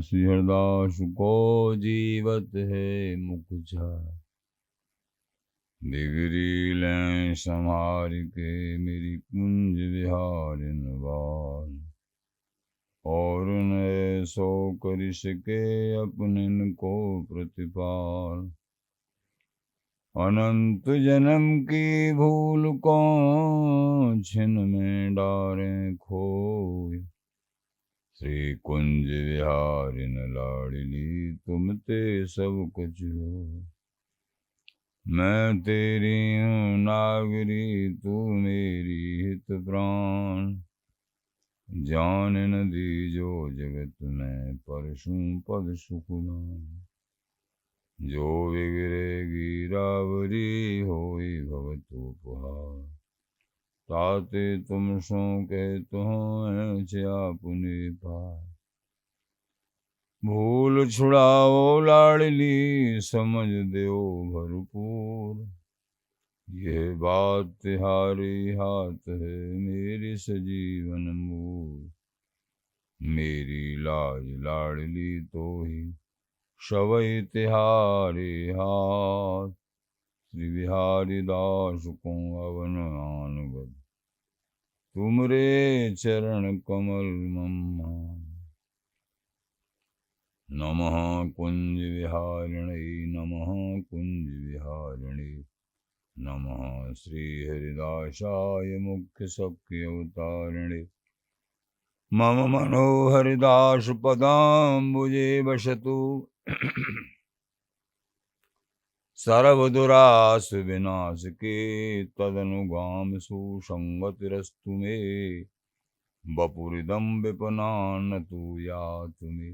श्री हरिदास को जीवत है मुख झार। डिगरी लें संहार के मेरी कुंज विहारिन बाल। और न सो कर सके अपने को प्रतिपाल। अनंत जन्म की भूल को छिन में डारे खोए। श्री कुंज विहारिन लाडली तुम ते सब कुछ हो। मैं तेरी हूँ नागरी तू मेरी हित प्राण। जान न दीजो जगत में परशु पद सुखदान। जो बिगड़े गिरावरी होई भगत उपहार। ताते तुम सो कहते हो अपने पार। भूल छुड़ाओ लाडली समझ दो भरपूर। यह बात तिहारी हाथ है मेरी सजीवन मूल। मेरी लाज लाडली तो ही शवई तिहारी हाथ। श्री बिहारी दास को अवन आनगद तुमरे चरण कमल मम्मा। नमः कुंज विहारिणे नमः कुंज विहारिणे। नमः श्री हरिदासाय मुख्य सख्य अवतारिणे। मम मनोहरिदास पदाम्बुजे वसतु। सर्वदुरास विनाश के तदनुगाम सुसंगतिरस्तु मे। वपुरिदं विपनान तू यातु मे।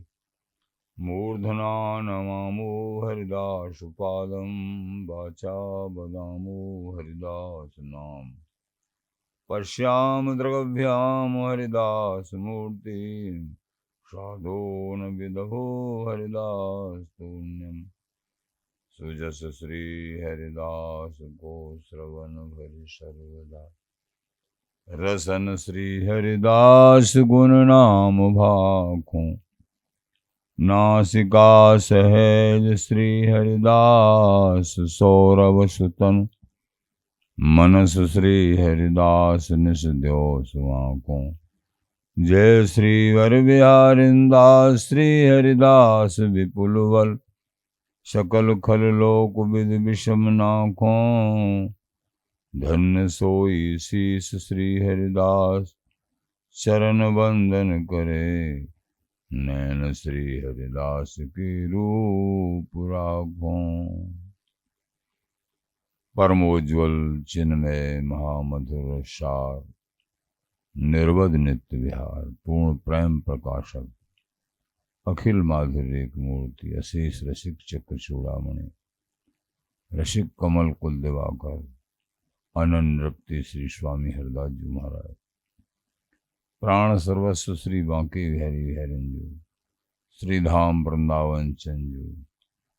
मूर्धना नमामो हरिदास पादं वाचा वदामो हरिदास नाम। पश्याम द्रगभ्याम हरिदास मूर्ति। साधो न विदहो हरिदास पुण्यम। सुजस श्री हरिदास को श्रवण भरि सर्वदा। रसन श्री हरिदास गुण नाम भाखों। नासिका सहज श्री हरिदास सौरभ सुतन। मनस श्री हरिदास निस द्यो सुआंकों। जय श्री वर बिहारिंदास श्री हरिदास विपुल बल। सकल खल लोक विद विषम नाखों। धन्य सोई शीस श्री हरिदास चरण वंदन करे। नैन श्री हरिदास की रूप राखों। परमोज्वल चिन्मय महामधुर सार। निर्वध नित्य विहार पूर्ण प्रेम प्रकाशक। अखिल माधुर्य एक मूर्ति अशेष रसिक चक्र चूड़ामणि। रसिक कमल कुल दिवाकर। अनन्य रक्ति श्री स्वामी हरदास जी महाराज। प्राण सर्वस्व श्री बांके बिहारी बिहारिंजू। श्री धाम वृंदावन चंजू।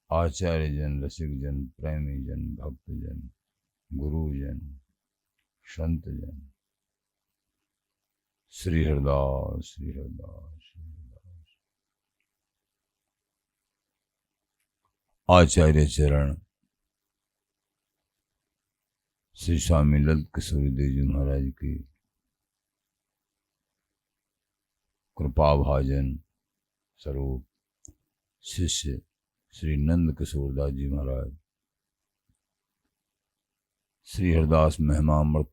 आचार्य जन रसिक जन प्रेमी जन भक्त जन गुरुजन संत जन। श्री हरदास श्री हरदास श्री हरदास। आचार्य चरण श्री स्वामी ललित किशोरी देव जी महाराज की कृपा भाजन स्वरूप शिष्य श्री नंद किशोर दास जी महाराज। श्री हरदास महिमामृत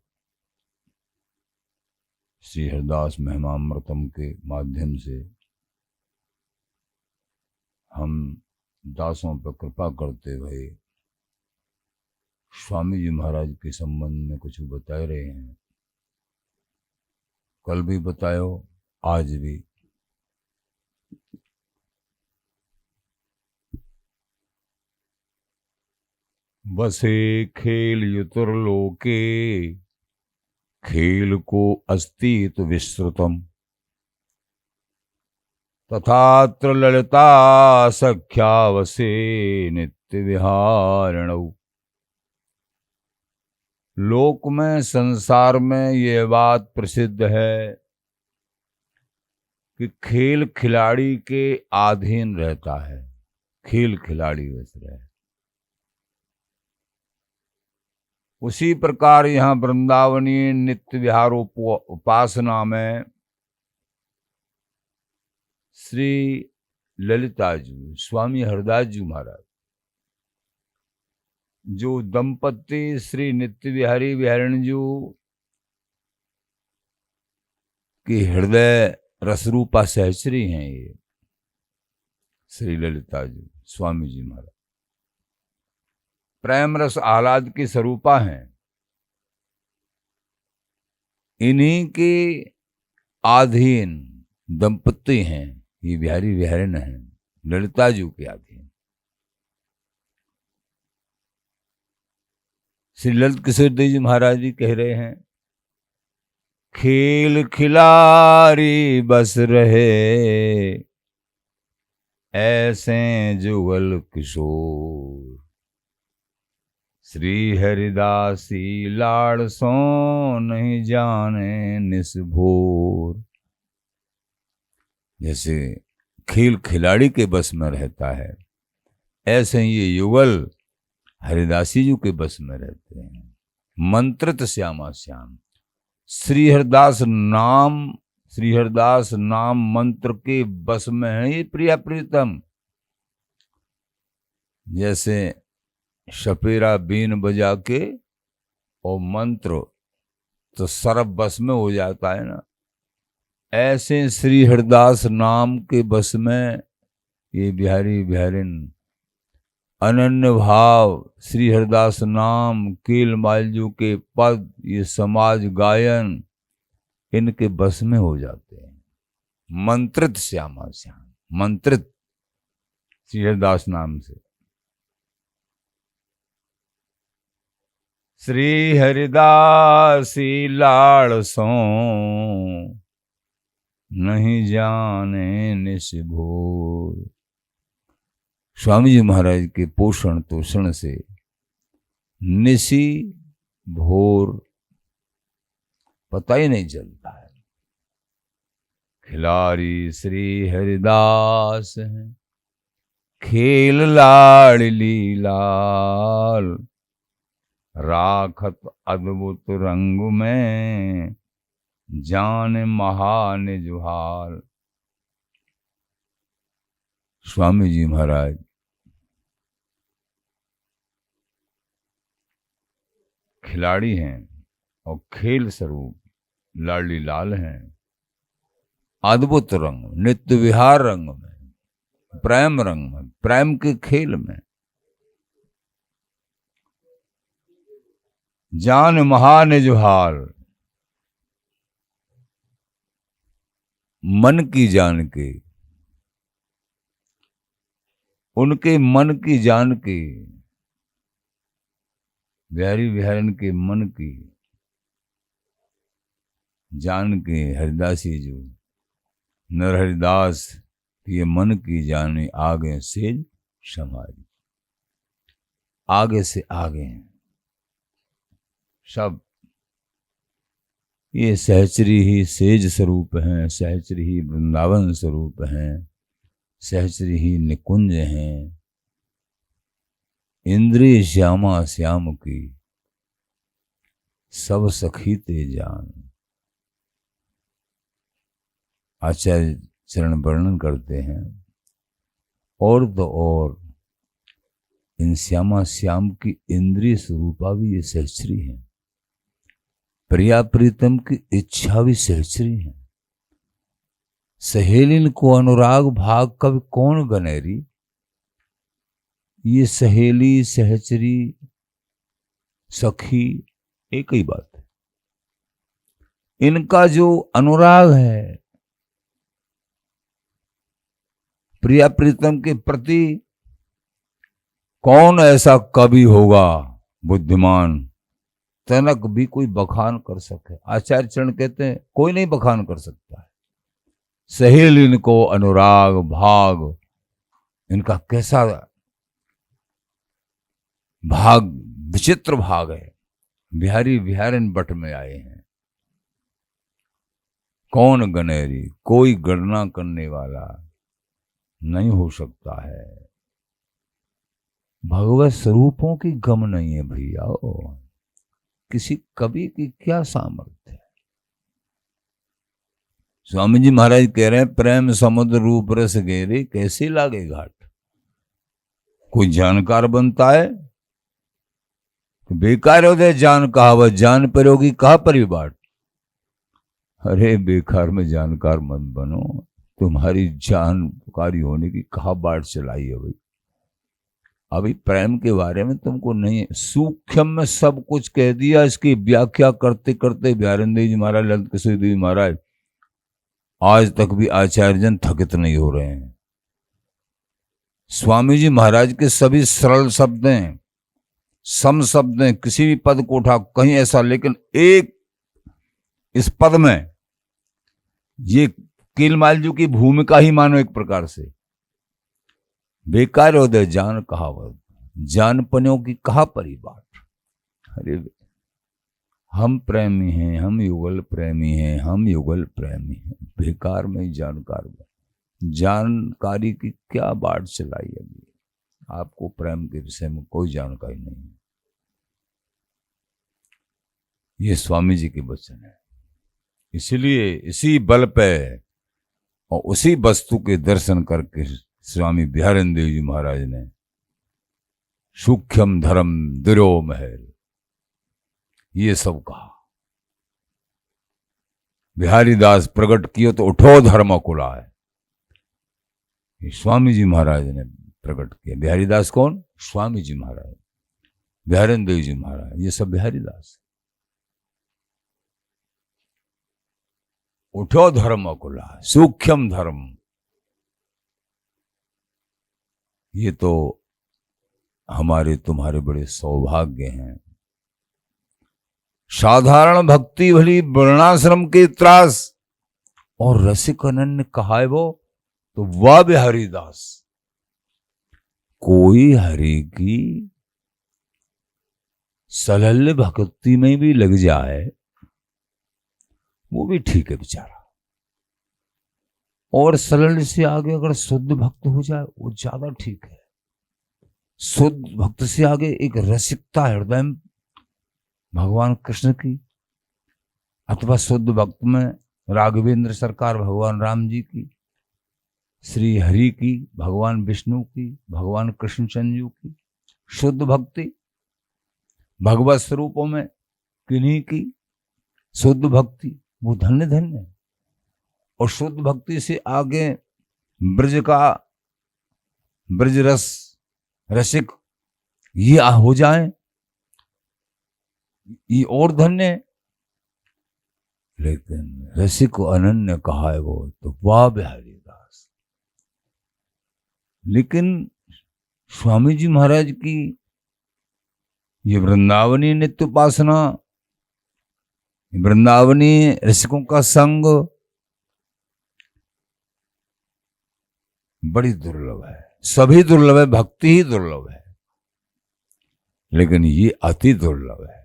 श्री हरदास महिमामृतम के माध्यम से हम दासों पर कृपा करते हुए स्वामी जी महाराज के संबंध में कुछ बता रहे हैं। कल भी बतायो आज भी। बसे खेल युतर लोके खेल को अस्तित विस्तृतम। तथात्र ललिता सख्यावसे नित्य विहारणौ। लोक में संसार में यह बात प्रसिद्ध है कि खेल खिलाड़ी के अधीन रहता है, खेल खिलाड़ी वैसे रहे। उसी प्रकार यहां वृंदावनी नित्य विहार उपासना में श्री ललिता जी, स्वामी हरदास जी महाराज, जो दंपति श्री नित्य विहारी बिहारिणी जी की हृदय रसरूपा सहचरी हैं, ये श्री ललिता जी स्वामी जी महाराज प्रेम रस आह्लाद की स्वरूपा हैं। इन्हीं के अधीन दंपति हैं, ये बिहारी बिहारिण हैं, ललिता जी के अधीन। श्री ललित किशोर देव जी महाराज जी कह रहे हैं, खेल खिलारी बस रहे ऐसे जुगल किशोर, श्री हरिदासी लाड़ सो नहीं जाने निस्भोर। जैसे खेल खिलाड़ी के बस में रहता है, ऐसे ही ये युगल हरिदासी जी के बस में रहते हैं। मंत्रित श्यामा श्याम, श्री हरिदास नाम मंत्र के बस में है ये प्रिया प्रीतम। जैसे शपेरा बीन बजा के और मंत्र तो सर्व बस में हो जाता है ना, ऐसे श्री हरिदास नाम के बस में ये बिहारी बिहारिन अनन्य भाव श्री हरिदास नाम कील मालजू के पद, ये समाज गायन इनके बस में हो जाते हैं। मंत्रित श्यामा श्याम, मंत्रित श्री हरिदास नाम से। श्री हरिदासी लाड़ सो नहीं जाने निस्भोर। स्वामी जी महाराज के पोषण तोषण से निशी भोर पता ही नहीं चलता है। खिलाड़ी श्री हरिदास हैं, खेल लाडली लाल, राखत अद्भुत रंग में जान महान जुहाल। स्वामी जी महाराज खिलाड़ी हैं और खेल स्वरूप लाडली लाल हैं। अद्भुत रंग, नित्य विहार रंग में, प्रेम रंग में, प्रेम के खेल में जान महान जुहाल। मन की जान के, उनके मन की जान के, बिहारी बिहारिन के मन की जान के हरिदासी जो नर हरिदास ये मन की जाने आगे सेज समारी, आगे से आगे हैं सब। ये सहचरी ही सेज स्वरूप हैं, सहचरी ही वृंदावन स्वरूप हैं, सहचरी ही निकुंज हैं। इंद्रिय श्यामा श्याम की सब सखी ते जान। आचार्य चरण वर्णन करते हैं, और तो और इन श्यामा श्याम की इंद्रिय स्वरूपा भी ये सहचरी है। प्रिया प्रीतम की इच्छा भी सहचरी है। सहेलिन को अनुराग भाग कवि कौन गनेरी। ये सहेली सहचरी सखी एक ही बात है। इनका जो अनुराग है प्रिया प्रीतम के प्रति, कौन ऐसा कवि होगा बुद्धिमान तनक भी कोई बखान कर सके। आचार्य चरण कहते हैं कोई नहीं बखान कर सकता है। सहेलिन को अनुराग भाग, इनका कैसा भाग, विचित्र भाग है। बिहारी बिहारिन बट में आए हैं। कौन गनेरी, कोई गणना करने वाला नहीं हो सकता है। भगवत स्वरूपों की गम नहीं है भैया। किसी कवि की क्या सामर्थ्य है। स्वामी जी महाराज कह रहे हैं, प्रेम समुद्र रूप रस घेरे कैसे लागे घाट। कोई जानकार बनता है बेकार हो जाए जान कहावत, जान परोगी कहा परी बाट। अरे बेकार में जानकार मत बनो, तुम्हारी जानकारी होने की कहा बाट चलाई है भाई। अभी प्रेम के बारे में तुमको नहीं, सूक्ष्म में सब कुछ कह दिया। इसकी व्याख्या करते करते बिहारिंद देव जी महाराज, ललित किशोर देव जी महाराज आज तक भी आचार्यजन थकित नहीं हो रहे हैं। स्वामी जी महाराज के सभी सरल शब्द हैं, सम शब्द हैं, किसी भी पद को उठा कहीं ऐसा, लेकिन एक इस पद में ये कीलमालजू की भूमिका ही मानो एक प्रकार से। बेकार उदय जान कहावत, जान पन्यों की कहा परी बाट। अरे हम प्रेमी हैं, हम युगल प्रेमी हैं, हम युगल प्रेमी हैं, बेकार में जानकार जानकारी की क्या बाट चलाई अभी। आपको प्रेम के विषय में कोई जानकारी नहीं है। ये स्वामी जी के वचन है। इसलिए इसी बल पे और उसी वस्तु के दर्शन करके स्वामी बिहारिंद देव जी महाराज ने सूक्ष्म धर्म दुरो महल ये सब कहा। बिहारी दास प्रकट कियो तो उठो धर्म कुला है, ये स्वामी जी महाराज ने प्रकट किया। बिहारी दास कौन? स्वामी जी महाराज, बिहारिंद देव जी महाराज, ये सब बिहारी दास। उठो धर्म कुला, सूक्ष्म धर्म, ये तो हमारे तुम्हारे बड़े सौभाग्य हैं। साधारण भक्ति भली वर्णाश्रम के त्रास और रसिक अनन्य कहा है वो तो वह बिहारी दास। कोई हरि की सलल्य भक्ति में भी लग जाए वो भी ठीक है बेचारा, और सरल से आगे अगर शुद्ध भक्त हो जाए वो ज्यादा ठीक है। शुद्ध भक्त से आगे एक रसिकता हृदय में भगवान कृष्ण की, अथवा शुद्ध भक्त में राघवेंद्र सरकार भगवान राम जी की, श्री हरि की, भगवान विष्णु की, भगवान कृष्णचंद्र की शुद्ध भक्ति, भगवत स्वरूपों में किन्हीं की शुद्ध भक्ति, वो धन्य धन्य है। और शुद्ध भक्ति से आगे ब्रज का ब्रज रस रसिक ये हो जाए ये और धन्य है। लेकिन रसिक को अनन्य कहा है वो तो वाह बिहारी दास। लेकिन स्वामी जी महाराज की ये वृंदावनी नित्य उपासना, वृंदावनी रसिकों का संग बड़ी दुर्लभ है। सभी दुर्लभ है, भक्ति ही दुर्लभ है, लेकिन ये अति दुर्लभ है।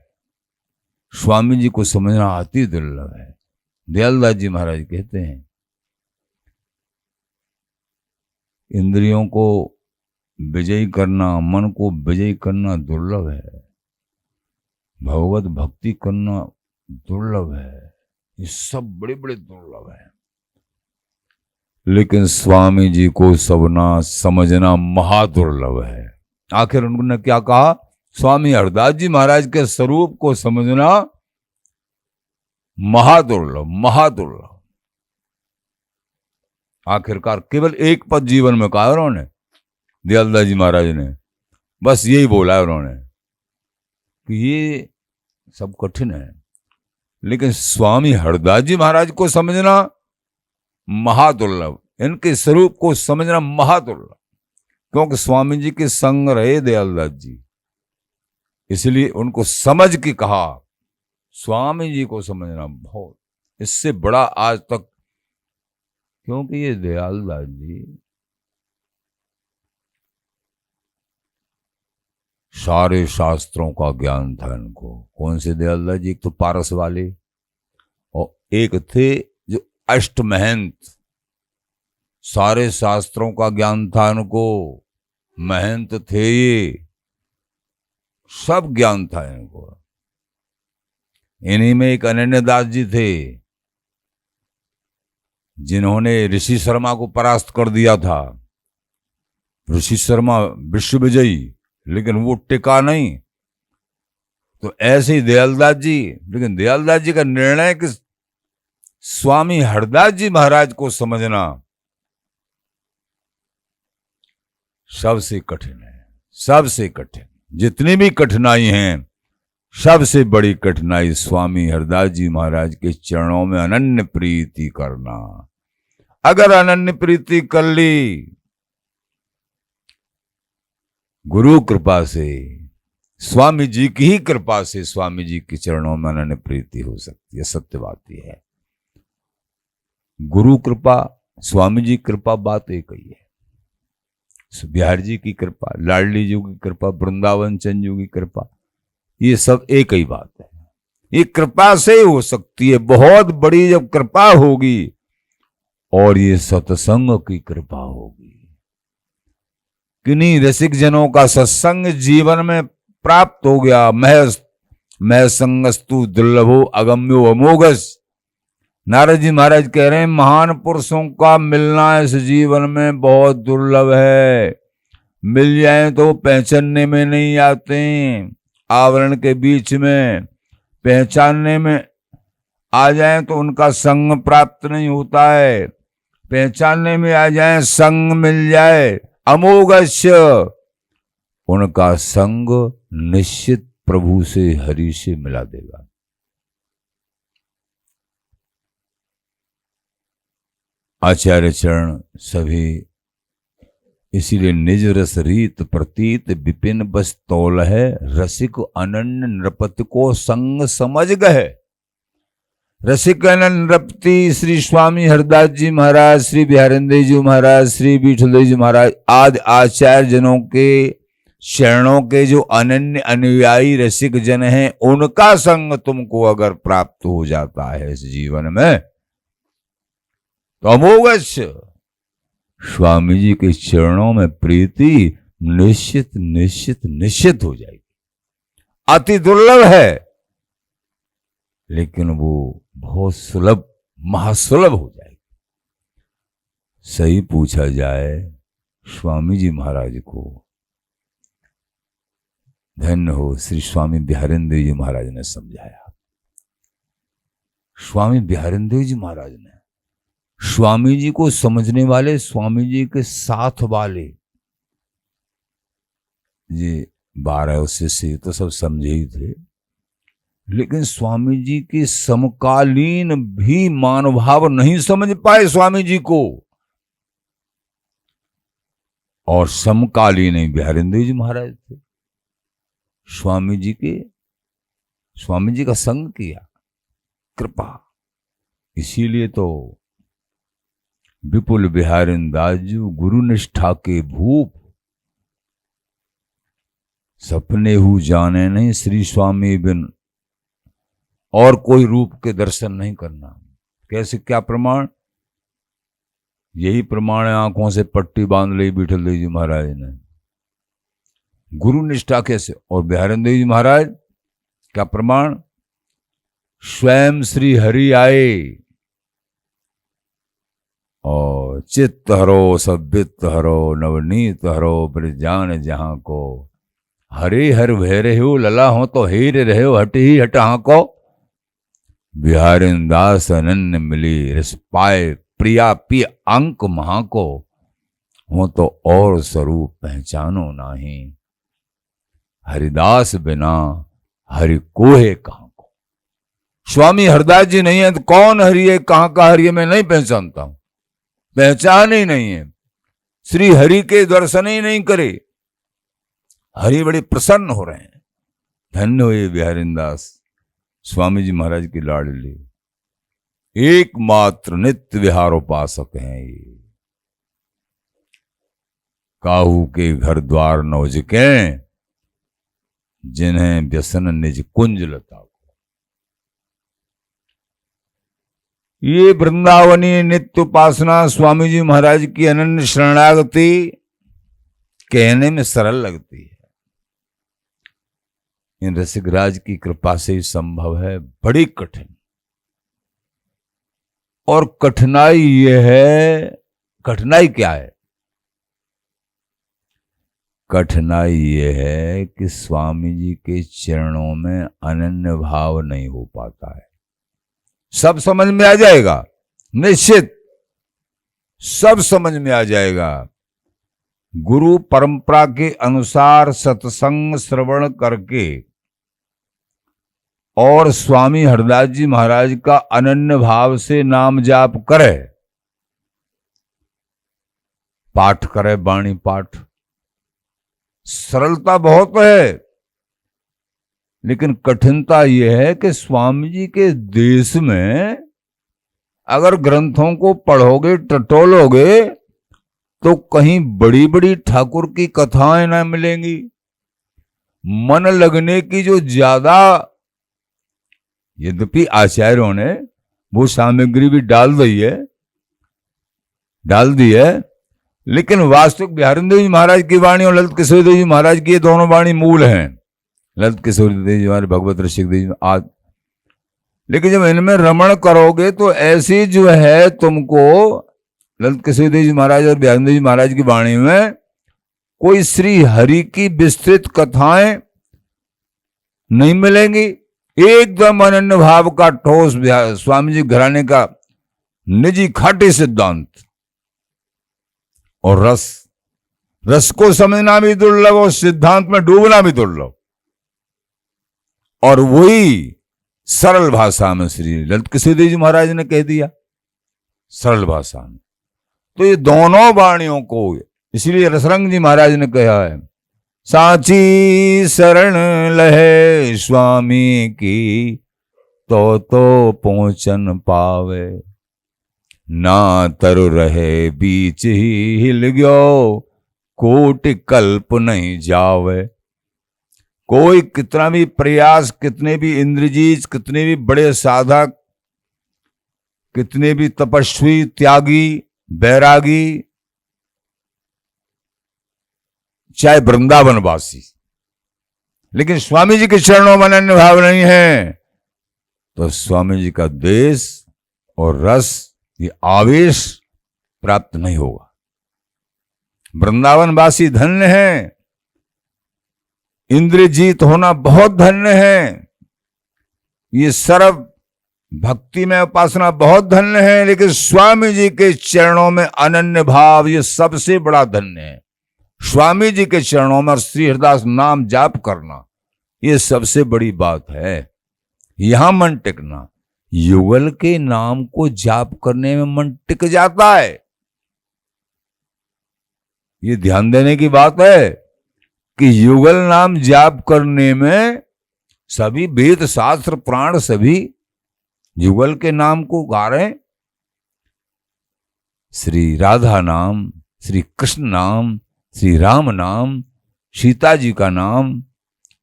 स्वामी जी को समझना अति दुर्लभ है। दयालदास जी महाराज कहते हैं इंद्रियों को विजयी करना, मन को विजयी करना दुर्लभ है, भगवत भक्ति करना दुर्लभ है। ये सब बड़े बड़े दुर्लभ है। लेकिन स्वामी जी को सबना समझना महादुर्लभ है। आखिर उन्होंने क्या कहा? स्वामी हरदास जी महाराज के स्वरूप को समझना महादुर्लभ, महादुर्लभ। आखिरकार केवल एक पद जीवन में कहा उन्होंने, दयालदास जी महाराज ने बस यही बोला है उन्होंने कि ये सब कठिन है, लेकिन स्वामी हरदास जी महाराज को समझना महादुर्लभ, इनके स्वरूप को समझना महादुर्लभ। क्योंकि स्वामी जी के संग रहे दयालदास जी, इसलिए उनको समझ के कहा। स्वामी जी को समझना बहुत, इससे बड़ा आज तक, क्योंकि ये दयालदास जी सारे शास्त्रों का ज्ञान था इनको। कौन से दयालदास जी? एक तो पारस वाले और एक थे जो अष्टमहंत, सारे शास्त्रों का ज्ञान था इनको, महंत थे ये, सब ज्ञान था इनको। इन्हीं में एक अनन्यदास जी थे जिन्होंने ऋषि शर्मा को परास्त कर दिया था। ऋषि शर्मा विश्व विजयी, लेकिन वो टिका नहीं। तो ऐसे ही दयालदास जी, लेकिन दयालदास जी का निर्णय कि स्वामी हरदास जी महाराज को समझना सबसे कठिन है, सबसे कठिन। जितनी भी कठिनाई हैं, सबसे बड़ी कठिनाई स्वामी हरदास जी महाराज के चरणों में अनन्य प्रीति करना। अगर अनन्य प्रीति कर ली, गुरु कृपा से, स्वामी जी की ही कृपा से स्वामी जी के चरणों में अनन्य प्रीति हो सकती है। सत्य बात यह है, गुरु कृपा, स्वामी जी कृपा, बात एक ही है। बिहार जी की कृपा, लाडली जी की कृपा, वृंदावन चंद जी की कृपा, ये सब एक ही बात है। ये कृपा से ही हो सकती है। बहुत बड़ी जब कृपा होगी और ये सत्संग की कृपा होगी, किन्हीं रसिक जनों का सत्संग जीवन में प्राप्त हो गया। मह संगस्तु दुर्लभो अगम्यो अमोघस। नारद जी महाराज कह रहे हैं महान पुरुषों का मिलना इस जीवन में बहुत दुर्लभ है। मिल जाए तो पहचानने में नहीं आते, आवरण के बीच में पहचानने में आ जाए तो उनका संग प्राप्त नहीं होता है। पहचानने में आ जाए, संग मिल जाए, अमोघस्य, उनका संग निश्चित प्रभु से, हरि से मिला देगा। आचार्य चरण सभी इसीलिए निज रस रीत प्रतीत विपिन बस तौल है, रसिक अनन्य नृपति को संग समझ गए। रसिक अनन्य नृपति श्री स्वामी हरदास जी महाराज, श्री बिहारिंद्र जी महाराज, श्री विठल जी महाराज आदि आचार्य जनों के शरणों के जो अनन्य अनुयायी रसिक जन हैं, उनका संग तुमको अगर प्राप्त हो जाता है इस जीवन में तो अमोघस्य, स्वामी जी के चरणों में प्रीति निश्चित निश्चित निश्चित हो जाएगी। अति दुर्लभ है, लेकिन वो बहुत सुलभ, महासुलभ हो जाएगी। सही पूछा जाए स्वामी जी महाराज को, धन्य हो श्री स्वामी बिहारिंद्र जी महाराज ने समझाया। स्वामी बिहारिंद्र जी महाराज ने स्वामी जी को समझने वाले, स्वामी जी के साथ वाले, ये 12 शिष्य तो सब समझे ही थे, लेकिन स्वामी जी के समकालीन भी मानभाव नहीं समझ पाए स्वामी जी को। और समकालीन ही बिहारिंद्र जी महाराज थे। स्वामी जी का संग किया, कृपा। इसीलिए तो विपुल बिहारिंदास जी गुरु निष्ठा के भूप, सपने हु जाने नहीं श्री स्वामी बिन, और कोई रूप के दर्शन नहीं करना। कैसे, क्या प्रमाण? यही प्रमाण है, आंखों से पट्टी बांध ली विठल देव जी महाराज ने। गुरु निष्ठा कैसे? और बिहारिंद्र जी महाराज क्या प्रमाण? स्वयं श्री हरि आए और चित्त हरो सब वित्त हरो, नवनीत हरो ब्रजान जहां को, हरे हर भय रहो लला हो तो हेर रहो, हट ही हट हाँ को। बिहारिंदास अनन्य मिली रस पाए, प्रिया पी अंक महा को, हो तो और स्वरूप पहचानो नाही, हरिदास बिना हरि कोहे कहां को। स्वामी हरदास जी नहीं है तो कौन हरि है, कहां का हरि है मैं नहीं पहचानता हूं, पहचान ही नहीं है। श्री हरि के दर्शन ही नहीं करे, हरि बड़े प्रसन्न हो रहे हैं। धन्य हो ये बिहारिंदास स्वामी जी महाराज की लाडली, एकमात्र नित्य विहार उपासक हैं ये। काहू के घर द्वार नौजके, जिन्हें व्यसन निज कुंज लता को। ये वृंदावनी नित्य उपासना स्वामी जी महाराज की अनन्य शरणागति कहने में सरल लगती है, इन रसिकराज की कृपा से ही संभव है, बड़ी कठिन। और कठिनाई यह है, कठिनाई क्या है? कठिनाई यह है कि स्वामी जी के चरणों में अनन्य भाव नहीं हो पाता है। सब समझ में आ जाएगा, निश्चित सब समझ में आ जाएगा। गुरु परंपरा के अनुसार सत्संग श्रवण करके और स्वामी हरदास जी महाराज का अनन्य भाव से नाम जाप करे, पाठ करे, वाणी पाठ, सरलता बहुत है। लेकिन कठिनता यह है कि स्वामी जी के देश में अगर ग्रंथों को पढ़ोगे, टटोलोगे, तो कहीं बड़ी बड़ी ठाकुर की कथाएं ना मिलेंगी। मन लगने की जो ज्यादा, यद्यपि आचार्यों ने वो सामग्री भी डाल दी है, लेकिन वास्तविक बिहारिंद्र जी महाराज की वाणी और ललित किशोर देव जी महाराज की ये दोनों वाणी मूल हैं। ललित किशोर देव जी हमारे भगवत रसिक देव जी आज, लेकिन जब इनमें रमण करोगे तो ऐसी जो है तुमको ललित किशोर देव जी महाराज और बिहारिंद्र जी महाराज की वाणी में कोई श्री हरि की विस्तृत कथाएं नहीं मिलेंगी। एकदम अनन्य भाव का ठोस स्वामी जी घराने का निजी खाटी सिद्धांत और रस को समझना भी दुर्लभ और सिद्धांत में डूबना भी दुर्लभ, और वही सरल भाषा में श्री ललित किशोर देव जी महाराज ने कह दिया, सरल भाषा में। तो ये दोनों वाणियों को इसीलिए रसरंग जी महाराज ने कहा है, साची शरण लहे स्वामी की तो पहुंचन पावे, ना तरु रहे बीच ही हिल गयो, कोटि कल्प नहीं जावे। कोई कितना भी प्रयास, कितने भी इंद्रजीत, कितने भी बड़े साधक, कितने भी तपस्वी, त्यागी, बैरागी, चाहे वृंदावनवासी, लेकिन स्वामी जी के चरणों में अनन्य भाव नहीं है, तो स्वामी जी का देश और रस, ये आवेश प्राप्त नहीं होगा। वृंदावनवासी धन्य है, इंद्रजीत होना बहुत धन्य है, ये सर्व भक्ति में उपासना बहुत धन्य है, लेकिन स्वामी जी के चरणों में अनन्य भाव ये सबसे बड़ा धन्य है। स्वामी जी के चरणों में श्री हरिदास नाम जाप करना ये सबसे बड़ी बात है। यहां मन टिकना, युगल के नाम को जाप करने में मन टिक जाता है, ये ध्यान देने की बात है कि युगल नाम जाप करने में सभी वेद शास्त्र पुराण सभी युगल के नाम को गा रहे हैं। श्री राधा नाम, श्री कृष्ण नाम, श्री राम नाम, सीता जी का नाम,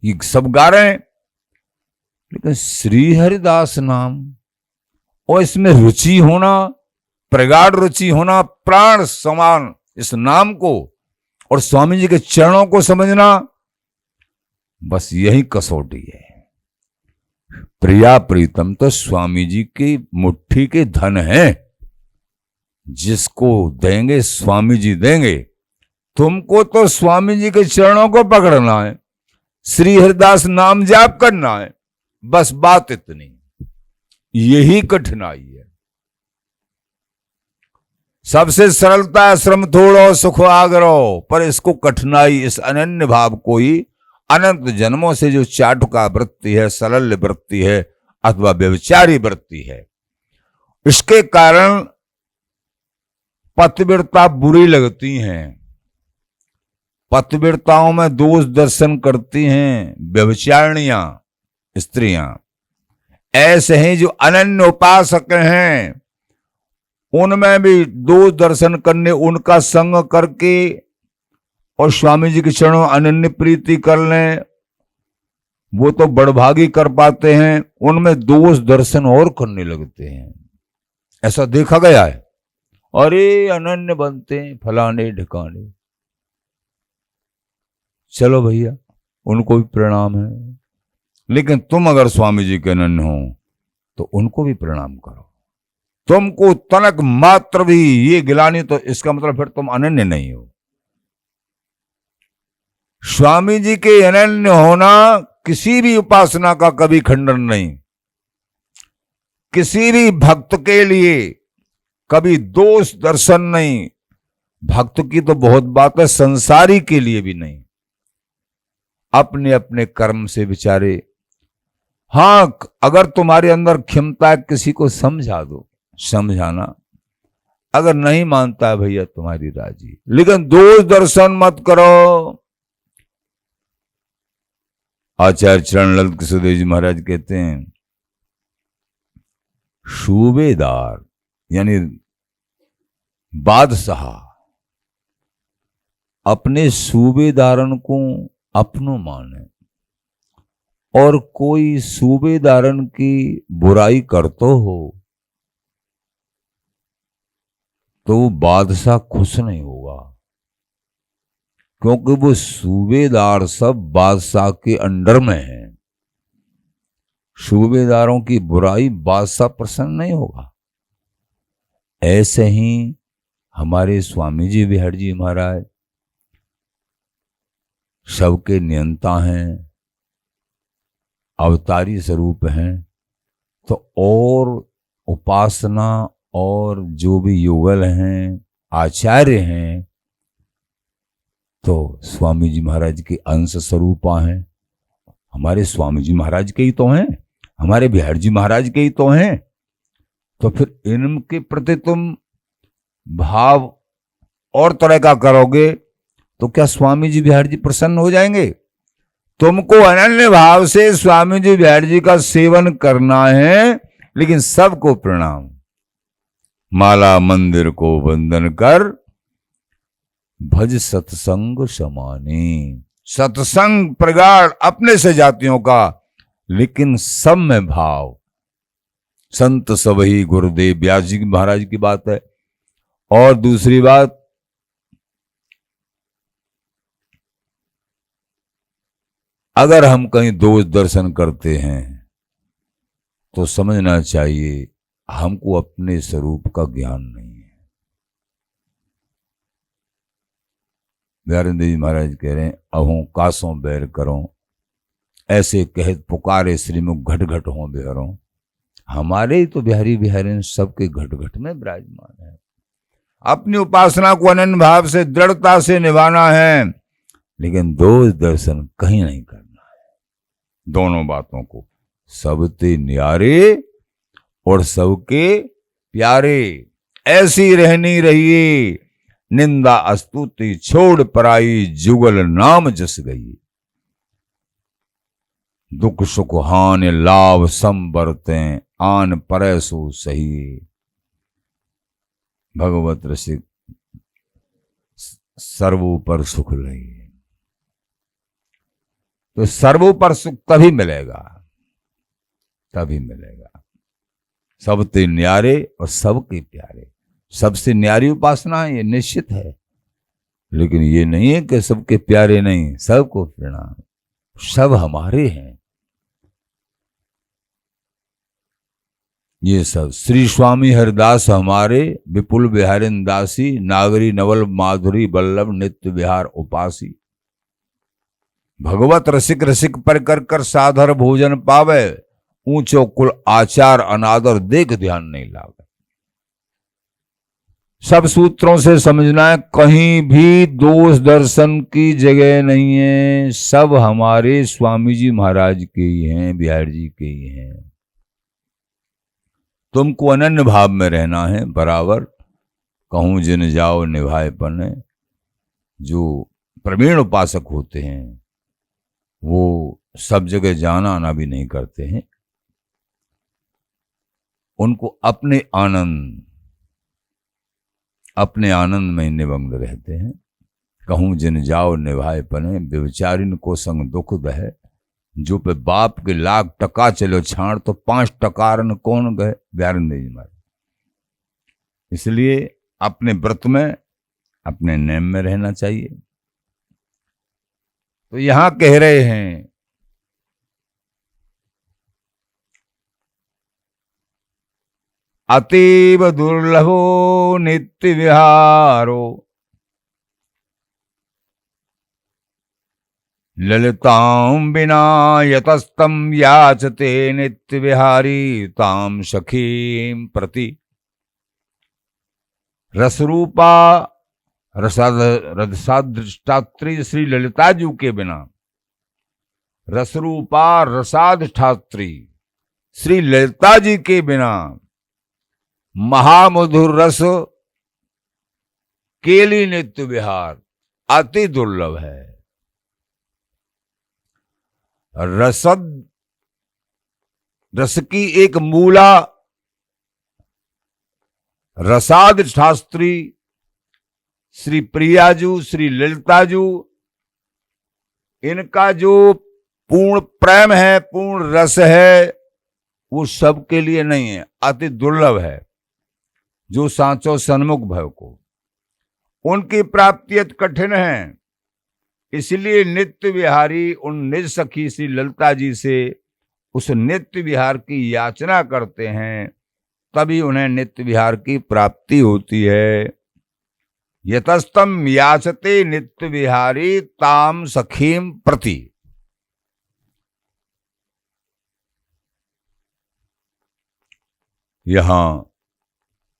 ये सब गा रहे हैं, लेकिन श्री हरिदास नाम और इसमें रुचि होना, प्रगाढ़ रुचि होना, प्राण समान इस नाम को और स्वामी जी के चरणों को समझना, बस यही कसौटी है। प्रिया प्रीतम तो स्वामी जी की मुट्ठी के धन है, जिसको देंगे स्वामी जी देंगे। तुमको तो स्वामी जी के चरणों को पकड़ना है, श्री हरिदास नाम जाप करना है, बस बात इतनी। यही कठिनाई है। सबसे सरलता श्रम थोड़ो सुख आग्रहो, पर इसको कठिनाई, इस अनन्य भाव को ही अनंत जन्मों से जो चाटुका वृत्ति है, सरल वृत्ति है अथवा व्यभिचारी वृत्ति है, इसके कारण पतिव्रता बुरी लगती हैं, पतिव्रताओं में दोष दर्शन करती हैं व्यभिचारिणियां स्त्रियां। ऐसे ही जो अनन्य उपासक हैं उनमें भी दोष दर्शन करने, उनका संग करके और स्वामी जी के चरणों अनन्य प्रीति कर लें, वो तो बड़भागी कर पाते हैं, उनमें दोष दर्शन और करने लगते हैं। ऐसा देखा गया है। अरे अनन्य बनते हैं फलाने ठिकाने, चलो भैया उनको भी प्रणाम है, लेकिन तुम अगर स्वामी जी के अनन्य हो तो उनको भी प्रणाम करो। तुमको तनक मात्र भी ये गिलानी तो इसका मतलब फिर तुम अनन्य नहीं हो। स्वामी जी के अनन्य होना किसी भी उपासना का कभी खंडन नहीं, किसी भी भक्त के लिए कभी दोष दर्शन नहीं। भक्त की तो बहुत बात है, संसारी के लिए भी नहीं। अपने अपने कर्म से विचारे। हां, अगर तुम्हारे अंदर क्षमता है किसी को समझा दो, समझाना। अगर नहीं मानता है भैया तुम्हारी राजी, लेकिन दोष दर्शन मत करो। आचार्य चरण ललित कृष्णदेव जी महाराज कहते हैं, सूबेदार यानी बादशाह अपने सूबेदारन को अपनो माने, और कोई सूबेदारन की बुराई करतो हो तो बादशाह खुश नहीं होगा, क्योंकि वो सूबेदार सब बादशाह के अंडर में हैं। सूबेदारों की बुराई बादशाह प्रसन्न नहीं होगा। ऐसे ही हमारे स्वामी जी बिहारी जी महाराज सबके नियंता हैं, अवतारी स्वरूप हैं, तो और उपासना और जो भी युगल हैं, आचार्य हैं, तो स्वामी जी महाराज के अंश स्वरूपा हैं। हमारे स्वामी जी महाराज के ही तो हैं, हमारे बिहारी जी महाराज के ही तो हैं। तो फिर इनके प्रति तुम भाव और तरह का करोगे तो क्या स्वामी जी बिहारी जी प्रसन्न हो जाएंगे? तुमको अनन्य भाव से स्वामी जी बिहारी जी का सेवन करना है, लेकिन सबको प्रणाम। माला मंदिर को वंदन कर, भज सत्संग समाने। सत्संग प्रगाढ़ अपने से जातियों का, लेकिन सब में भाव। संत सब ही गुरुदेव व्यास जी महाराज की बात है। और दूसरी बात, अगर हम कहीं दोष दर्शन करते हैं तो समझना चाहिए हमको अपने स्वरूप का ज्ञान नहीं है। बिहारी जी महाराज कह रहे हैं, अहों कासों बैर करो, ऐसे कहत पुकारे श्रीमुख घट घट हों बिहारों। हमारे ही तो बिहारी बिहारी सबके घट घट में विराजमान है। अपनी उपासना को अनन्य भाव से दृढ़ता से निभाना है, लेकिन दोष दर्शन कहीं नहीं करना है। दोनों बातों को, सबते न्यारे और सबके प्यारे, ऐसी रहनी रहिए। निंदा स्तुति छोड़ पराई, जुगल नाम जस गई। दुख सुख हानि लाभ संबरते, आन परै सो सही। भगवत रसिक सर्वोपर सुख रही। तो सर्वोपर सुख तभी मिलेगा, तभी मिलेगा। सबते न्यारे और सबके प्यारे। सबसे न्यारी उपासना है, ये निश्चित है, लेकिन ये नहीं है कि सबके प्यारे नहीं। सबको प्रणाम, सब हमारे हैं। ये सब श्री स्वामी हरिदास हमारे, विपुल बिहारिन दासी, नागरी नवल माधुरी बल्लभ नित्य विहार उपासी। भगवत रसिक रसिक पर कर कर साधर भोजन पावे, ऊंचो कुल आचार अनादर देख ध्यान नहीं लावे। सब सूत्रों से समझना है, कहीं भी दोष दर्शन की जगह नहीं है। सब हमारे स्वामी जी महाराज के ही हैं, बिहारी जी के ही हैं। तुमको अनन्य भाव में रहना है बराबर। कहूं जिन जाओ निभाए पने। जो प्रवीण उपासक होते हैं वो सब जगह जाना आना भी नहीं करते हैं। उनको अपने आनंद में निमग्न रहते हैं। कहूं जिन जाओ निभाए पने, व्यभिचारिन को संग दुख दहे। जो पे बाप के लाख टका चलो छाण, तो 5 टकारन कौन गए। बिहारी जी महाराज इसलिए अपने व्रत में, अपने नेम में रहना चाहिए। तो यहां कह रहे हैं अतीव दुर्लभो नित्य विहारो ललितां बिना यतस्तम याचते नित्य विहारी ताम सखीं प्रति। रसरूपा रसाधिष्ठात्री श्री ललिताजू के बिना, रसरूपा रसाधिष्ठात्री श्री ललिता जी के बिना महामधुर रस केली नित्य विहार अति दुर्लभ है। रस की एक मूला रसाधिष्ठात्री श्री प्रियाजू, श्री ललिताजू, इनका जो पूर्ण प्रेम है, पूर्ण रस है, वो सबके लिए नहीं है, अति दुर्लभ है। जो सांचो सन्मुख भव को, उनकी प्राप्ति अति कठिन है। इसलिए नित्य विहारी उन निज सखी श्री ललिता जी से उस नित्य विहार की याचना करते हैं, तभी उन्हें नित्य विहार की प्राप्ति होती है। यतस्तम याचते नित्य विहारी ताम सखीम प्रति। यहां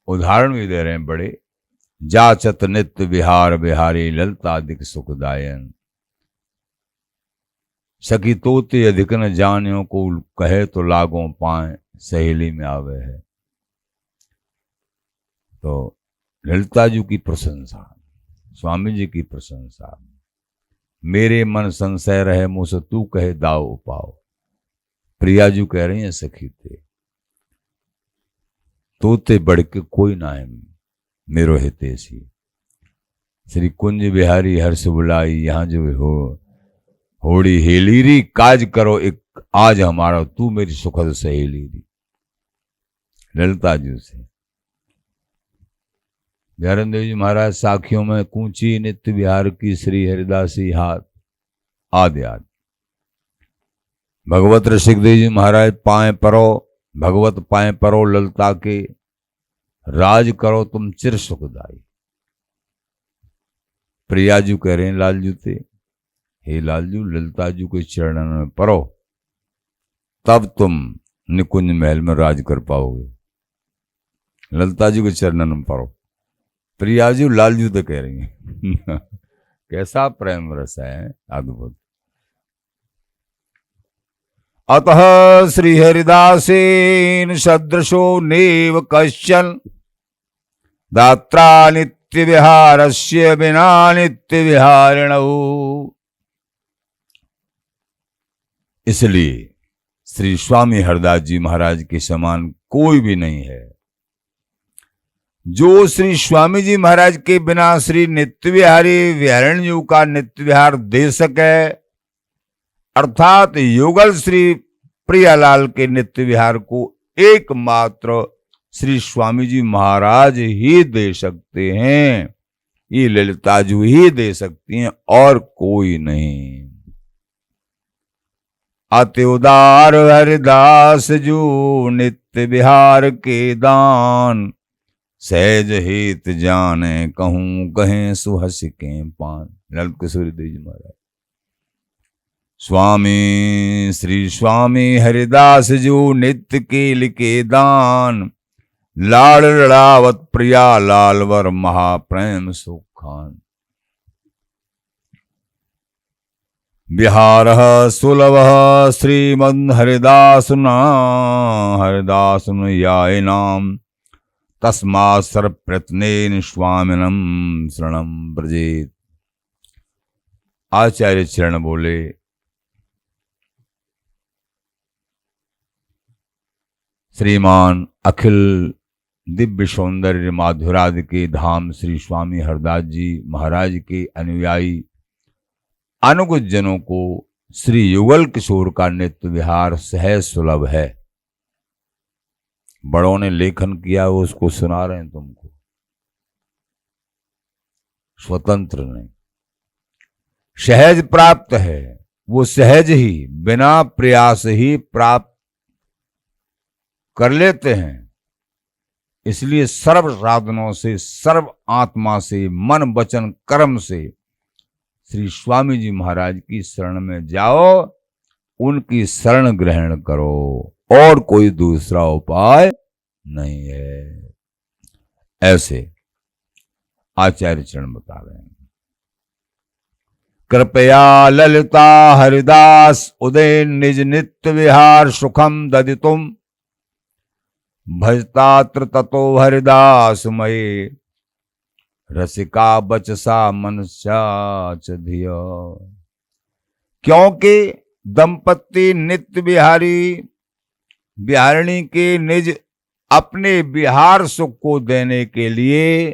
उदाहरण भी दे रहे हैं बड़े। जाचत नित्य विहार बिहारी ललितादिक सुखदायन, सखी तोते अधिक न जानियों को कहे तो लागों पाए सहेली में आवे है। तो ललिता जी की प्रशंसा, स्वामी जी की प्रशंसा, मेरे मन संशय रहे मुझसे तू कहे दाव पाओ। प्रिया जी कह रही है सखी ते तोते बढ़ के कोई ना है मेरो हितेशी। श्री कुंज बिहारी हर्ष बुलाई, यहाँ जो हो होड़ी हेलीरी काज करो एक आज हमारा, तू मेरी सुखद सहेली री। ललिता जी से बिहारन देव जी महाराज साखियों में कूची नित्य विहार की श्री हरिदासी हाथ आदि आदि। भगवत रसिक देव जी महाराज पाए परो, भगवत पाए परो ललिता के, राज करो तुम चिर सुखदाई। प्रियाजू कह रहे हैं लालजू ते, हे लालजू ललिताजू के चरणों में परो, तब तुम निकुंज महल में राज कर पाओगे। ललिताजू के चरणों में परो। प्रियाजू लालजू तो कह रही हैं कैसा प्रेम रस है, अद्भुत। अतः श्री हरिदासेन सदृशो नेव कश्चन दात्रा नित्य विहारस्य बिना नित्य विहारिणौ। इसलिए श्री स्वामी हरदास जी महाराज के समान कोई भी नहीं है जो श्री स्वामी जी महाराज के बिना श्री नित्य विहारी विहारिणियों का नित्य विहार दे सके, अर्थात युगल श्री प्रियालाल के नित्य विहार को एकमात्र श्री स्वामी जी महाराज ही दे सकते हैं। ये ललिताजू ही दे सकती हैं और कोई नहीं। अति उदार हरिदास जो नित्य विहार के दान, सहज हित जाने कहूं कहें सुहस के पान। ललित किशोरी देव जी महाराज। स्वामी श्री स्वामी हरिदास जो नित्य केल के दान, लाड़ लड़ावत प्रिया लालवर महाप्रेम सुखान। विहार सुलभ श्रीमद हरिदासुना हरिदासुन याय नाम, तस्मात् सर्वप्रयत्नेन स्वामिनम शरणम ब्रजेत। आचार्य चरण बोले, श्रीमान अखिल दिव्य सौंदर्य माधुरादि के धाम श्री स्वामी हरदास जी महाराज के अनुयायी अनुगत जनों को श्री युगल किशोर का नित्य विहार सहज सुलभ है। बड़ों ने लेखन किया, वो उसको सुना रहे हैं तुमको। स्वतंत्र नहीं। सहज प्राप्त है, वो सहज ही बिना प्रयास ही प्राप्त कर लेते हैं। इसलिए सर्व साधनों से, सर्व आत्मा से, मन वचन कर्म से श्री स्वामी जी महाराज की शरण में जाओ, उनकी शरण ग्रहण करो, और कोई दूसरा उपाय नहीं है। ऐसे आचार्य चरण बता रहे हैं। कृपया ललिता हरिदास उदय निज नित्य विहार सुखम ददितुम भजतात्र ततो हरिदास मये रसिका बचसा मनसाच धिया। क्योंकि दंपति नित्य बिहारिणी के निज अपने विहार सुख को देने के लिए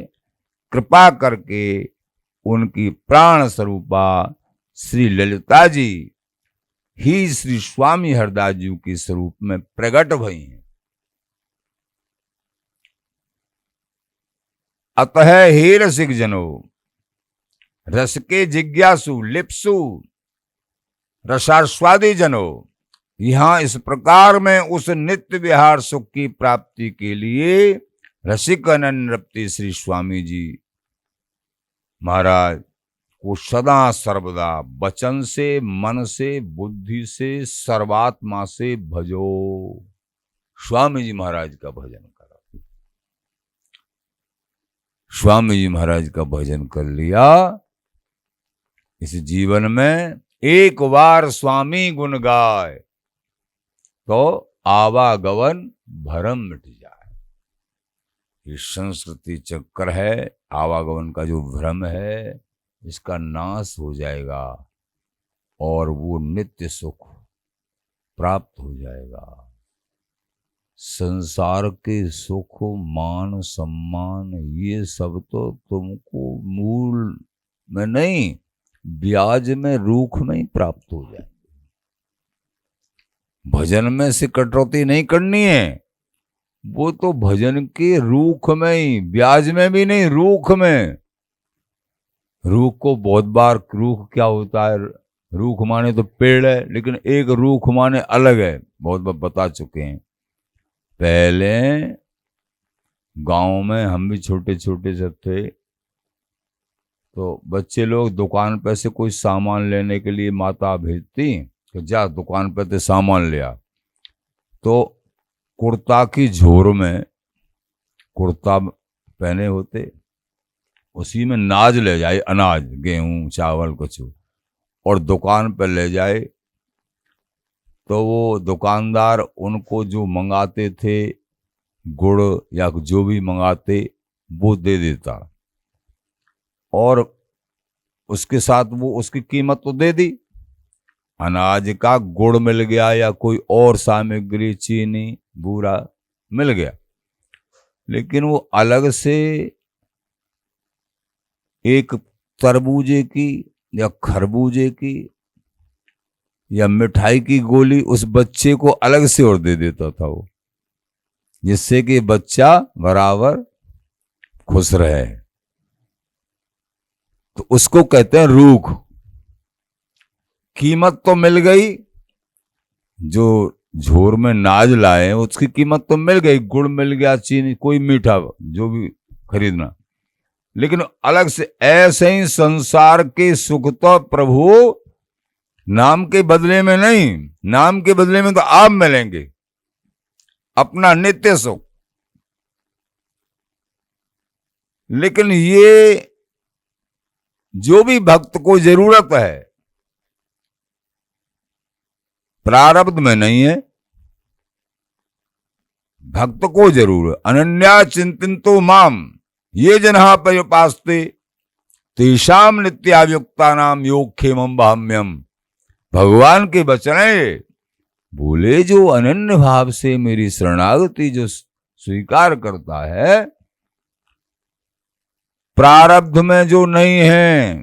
कृपा करके उनकी प्राण स्वरूपा श्री ललिता जी ही श्री स्वामी हरदास जी के स्वरूप में प्रकट हुई हैं। अतः हे रसिक जनो, रस के जिज्ञासु लिप्सु रसास्वादी जनो, यहां इस प्रकार में उस नित्य विहार सुख की प्राप्ति के लिए रसिक अनन्य श्री स्वामी जी महाराज को सदा सर्वदा वचन से, मन से, बुद्धि से, सर्वात्मा से भजो। स्वामी जी महाराज का भजन करो। स्वामी जी महाराज का भजन कर लिया, इस जीवन में एक बार स्वामी गुण गाए तो आवागमन भरम मिट जाए। ये संस्कृति चक्कर है, आवागमन का जो भ्रम है इसका नाश हो जाएगा और वो नित्य सुख प्राप्त हो जाएगा। संसार के सुख, मान सम्मान, ये सब तो तुमको मूल में नहीं, ब्याज में, रूख में ही प्राप्त हो जाए। भजन में से कटौती नहीं करनी है, वो तो भजन के रूख में ही, ब्याज में भी नहीं, रूख में। रूख को बहुत बार, रूख क्या होता है, रूख माने तो पेड़ है, लेकिन एक रूख माने अलग है, बहुत बार बता चुके हैं। पहले गांव में हम भी छोटे छोटे जब थे तो बच्चे लोग दुकान पे से कोई सामान लेने के लिए माता भेजती तो जा दुकान पे से सामान ले आ, तो कुर्ता की झोर में कुर्ता पहने होते, उसी में नाज ले जाए, अनाज, गेहूं, चावल कुछ, और दुकान पर ले जाए तो वो दुकानदार उनको जो मंगाते थे, गुड़ या जो भी मंगाते वो दे देता, और उसके साथ वो उसकी कीमत तो दे दी। अनाज का गुड़ मिल गया या कोई और सामग्री, चीनी, बूरा मिल गया, लेकिन वो अलग से एक तरबूजे की या खरबूजे की या मिठाई की गोली उस बच्चे को अलग से और दे देता था वो, जिससे कि बच्चा बराबर खुश रहे। तो उसको कहते हैं रूख। कीमत तो मिल गई, जो झोर में नाज लाए उसकी कीमत तो मिल गई, गुड़ मिल गया, चीनी, कोई मीठा जो भी खरीदना, लेकिन अलग से ऐसे ही संसार के सुख तो प्रभु नाम के बदले में नहीं, नाम के बदले में तो आप मिलेंगे, अपना नित्य सुख। लेकिन ये जो भी भक्त को जरूरत है प्रारब्ध में नहीं है, भक्त को जरूर। अनन्या चिंतितो माम ये जन्हा पर्युपास्ते तेषाम नित्यायुक्ता नाम योग खेमम भाम्यम। भगवान के वचन है, बोले जो अनन्य भाव से मेरी शरणागति जो स्वीकार करता है, प्रारब्ध में जो नहीं है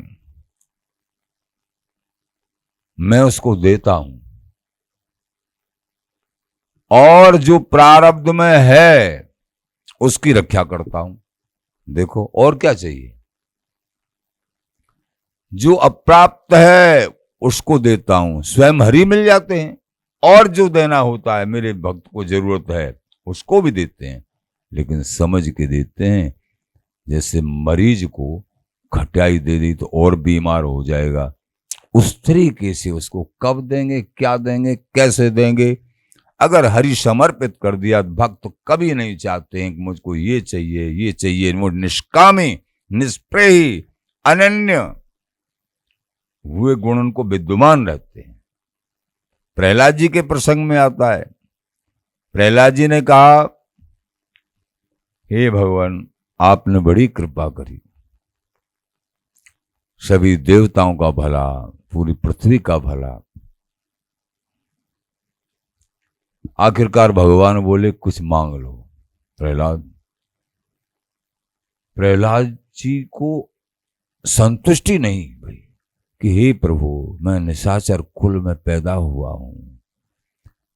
मैं उसको देता हूं, और जो प्रारब्ध में है उसकी रक्षा करता हूं। देखो और क्या चाहिए। जो अप्राप्त है उसको देता हूं, स्वयं हरि मिल जाते हैं। और जो देना होता है, मेरे भक्त को जरूरत है, उसको भी देते हैं, लेकिन समझ के देते हैं। जैसे मरीज को खटाई दे दी तो और बीमार हो जाएगा, उस तरीके से उसको कब देंगे, क्या देंगे, कैसे देंगे। अगर हरि समर्पित कर दिया, भक्त तो कभी नहीं चाहते हैं कि मुझको ये चाहिए, ये चाहिए। वो निष्कामी, निष्प्रेही, अनन्य हुए गुण उनको विद्यमान रहते हैं। प्रहलाद जी के प्रसंग में आता है, प्रहलाद जी ने कहा, हे भगवान, आपने बड़ी कृपा करी, सभी देवताओं का भला, पूरी पृथ्वी का भला। आखिरकार भगवान बोले, कुछ मांग लो। प्रहलाद जी को संतुष्टि नहीं भाई कि हे प्रभु, मैं निशाचर कुल में पैदा हुआ हूं,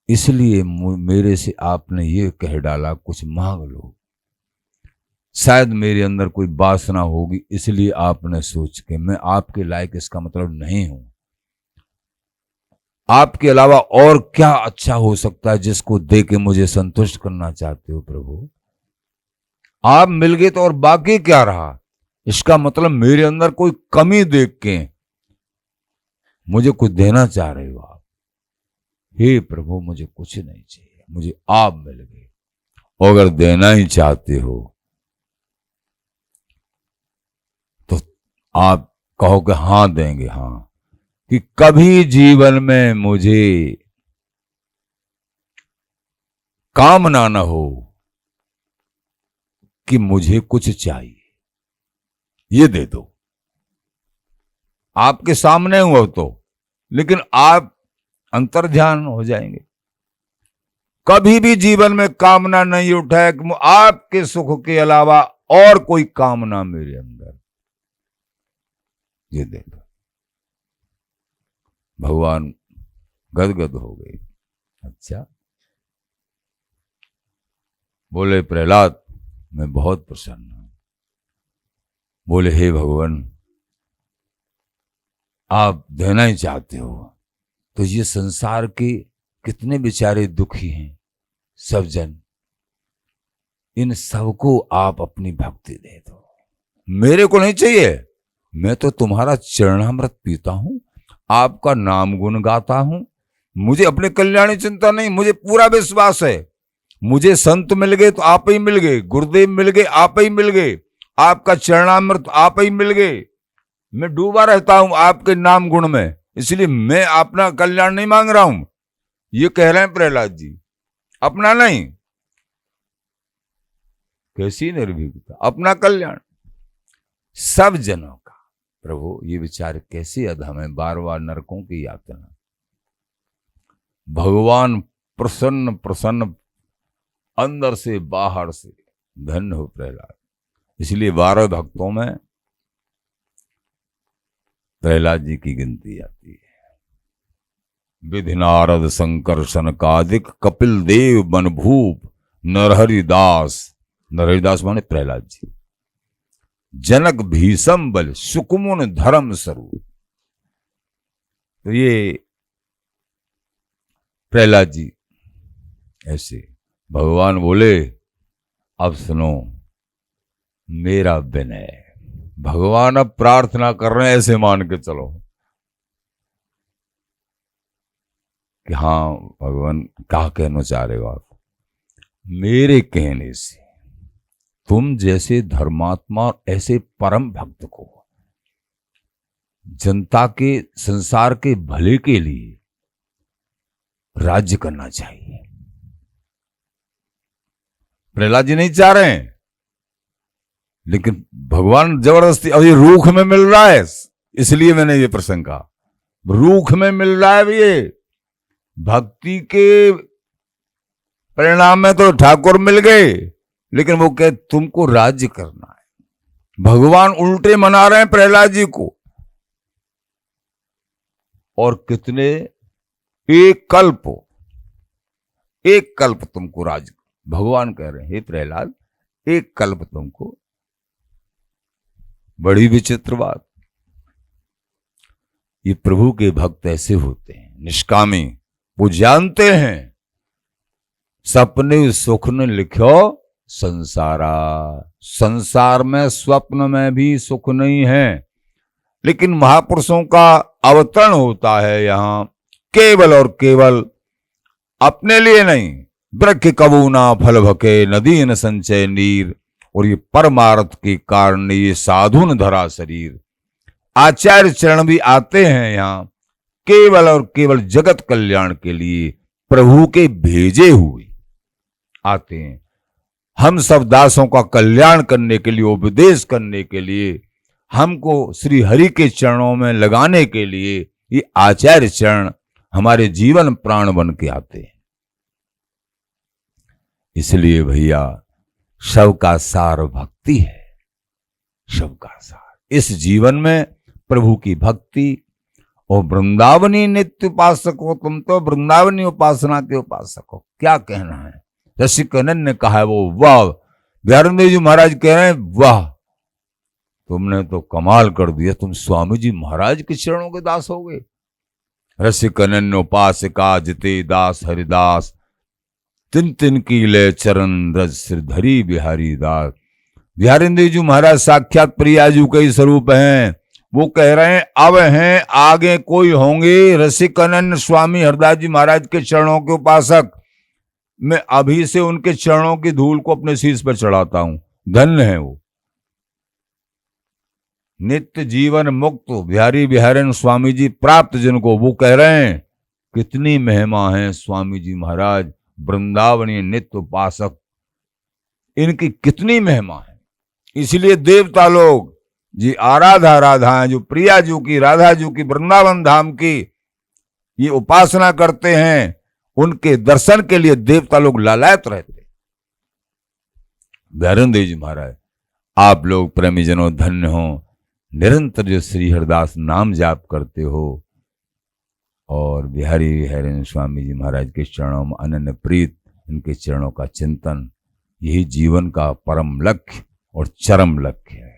इसलिए मेरे से आपने ये कह डाला कुछ मांग लो। शायद मेरे अंदर कोई वासना होगी, इसलिए आपने सोच के, मैं आपके लायक इसका मतलब नहीं हूं। आपके अलावा और क्या अच्छा हो सकता है जिसको दे के मुझे संतुष्ट करना चाहते हो प्रभु? आप मिल गए तो और बाकी क्या रहा? इसका मतलब मेरे अंदर कोई कमी देख के मुझे कुछ देना चाह रहे हो आप। हे प्रभु, मुझे कुछ नहीं चाहिए, मुझे आप मिल गए। और अगर देना ही चाहते हो तो आप कहो कि हां देंगे, हां, कि कभी जीवन में मुझे कामना न हो कि मुझे कुछ चाहिए, ये दे दो। आपके सामने हुआ तो, लेकिन आप अंतर्ध्यान हो जाएंगे। कभी भी जीवन में कामना नहीं उठाए कि आपके सुख के अलावा और कोई कामना मेरे अंदर, ये दे दो। भगवान गदगद हो गए। अच्छा, बोले प्रहलाद, मैं बहुत प्रसन्न हूं। बोले, हे भगवान, आप देना ही चाहते हो तो ये संसार के कितने बेचारे दुखी हैं, सब जन, इन सबको आप अपनी भक्ति दे दो। मेरे को नहीं चाहिए, मैं तो तुम्हारा चरणामृत पीता हूं, आपका नाम गुण गाता हूं, मुझे अपने कल्याणी चिंता नहीं, मुझे पूरा विश्वास है। मुझे संत मिल गए तो आप ही मिल गए, गुरुदेव मिल गए आप ही मिल गए, आपका चरणामृत आप ही मिल गए। मैं डूबा रहता हूं आपके नाम गुण में, इसलिए मैं अपना कल्याण नहीं मांग रहा हूं। ये कह रहे हैं प्रहलाद जी, अपना नहीं। कैसी निर्भीकता, अपना कल्याण, सब जनों का। प्रभु, ये विचार कैसे अधम है, बार बार नरकों की यातना। भगवान प्रसन्न प्रसन्न, अंदर से बाहर से, धन्य हो प्रहलाद। इसलिए 12 भक्तों में प्रहलाद जी की गिनती आती है। विधि नारद शंकर सनकादिक कपिल देव बनभूप नरहरिदास, नरहरिदास माने प्रहलाद जी, जनक भीषम बल सुकुमुन धर्म स्वरूप। तो ये प्रहलाद जी ऐसे। भगवान बोले, अब सुनो मेरा विनय। भगवान अब प्रार्थना कर रहे हैं, ऐसे मान के चलो कि हाँ भगवान, क्या कहना चाह रहे हो आप? मेरे कहने से तुम जैसे धर्मात्मा और ऐसे परम भक्त को जनता के, संसार के भले के लिए राज्य करना चाहिए। प्रहलाद जी नहीं चाह रहे हैं, लेकिन भगवान जबरदस्ती, अभी रूख में मिल रहा है, इसलिए मैंने ये प्रसंग कहा। रूख में मिल रहा है ये, भक्ति के परिणाम में तो ठाकुर मिल गए, लेकिन वो कहे तुमको राज्य करना है। भगवान उल्टे मना रहे हैं प्रहलाद जी को। और कितने, एक कल्प तुमको राज्य, भगवान कह रहे हैं हे प्रहलाद, एक कल्प तुमको। बड़ी विचित्र बात, ये प्रभु के भक्त ऐसे होते हैं, निष्कामी। वो जानते हैं सपने सुख न लिखो संसारा, संसार में स्वप्न में भी सुख नहीं है। लेकिन महापुरुषों का अवतरण होता है यहाँ केवल और केवल अपने लिए नहीं। वृक्ष कबू ना फल भके, नदी न संचय नीर, और ये परमार्थ के कारण ये साधु न धरा शरीर। आचार्य चरण भी आते हैं यहाँ केवल और केवल जगत कल्याण के लिए, प्रभु के भेजे हुए आते हैं। हम सब दासों का कल्याण करने के लिए, उपदेश करने के लिए, हमको श्री हरि के चरणों में लगाने के लिए ये आचार्य चरण हमारे जीवन प्राण बन के आते हैं। इसलिए भैया शव का सार भक्ति है, शव का सार। इस जीवन में प्रभु की भक्ति, और वृंदावनी नित्य उपासक हो तुम, तो वृंदावनी उपासना के उपासक हो। क्या कहना है, रसिकनंद ने कहा है वो, वाह। बिहारी जी महाराज कह रहे हैं वाह, तुमने तो कमाल कर दिया, तुम स्वामी जी महाराज के चरणों के दास हो गए। रसिकनंद उपासिका जिते दास हरिदास, तिन तिन की ले चरण रज श्रीधरी बिहारी दास। बिहारी जी महाराज साक्षात प्रियाजू के स्वरूप हैं। वो कह रहे हैं अब हैं, आगे कोई होंगे रसिकनंद स्वामी हरदास जी महाराज के चरणों के उपासक। मैं अभी से उनके चरणों की धूल को अपने शीश पर चढ़ाता हूं। धन्य है वो। नित्य जीवन मुक्त बिहारी बिहारन स्वामी जी प्राप्त जन को वो कह रहे हैं कितनी महिमा है स्वामी जी महाराज वृंदावनी नित्य उपासक, इनकी कितनी महिमा है। इसलिए देवता लोग जी आराधा राधा है, जो प्रिया जू की, राधा जू की, वृंदावन धाम की ये उपासना करते हैं, उनके दर्शन के लिए देवता लोग लालायत रहते। बिहारी देव जी महाराज आप लोग प्रेमी जनों धन्य हो, निरंतर जो श्री हरिदास नाम जाप करते हो और बिहारी बिहारी स्वामी जी महाराज के चरणों में अनन्य प्रीत, इनके चरणों का चिंतन, यही जीवन का परम लक्ष्य और चरम लक्ष्य है।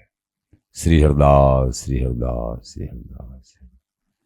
श्री हरिदास, श्री हरिदास, श्री हरिदास।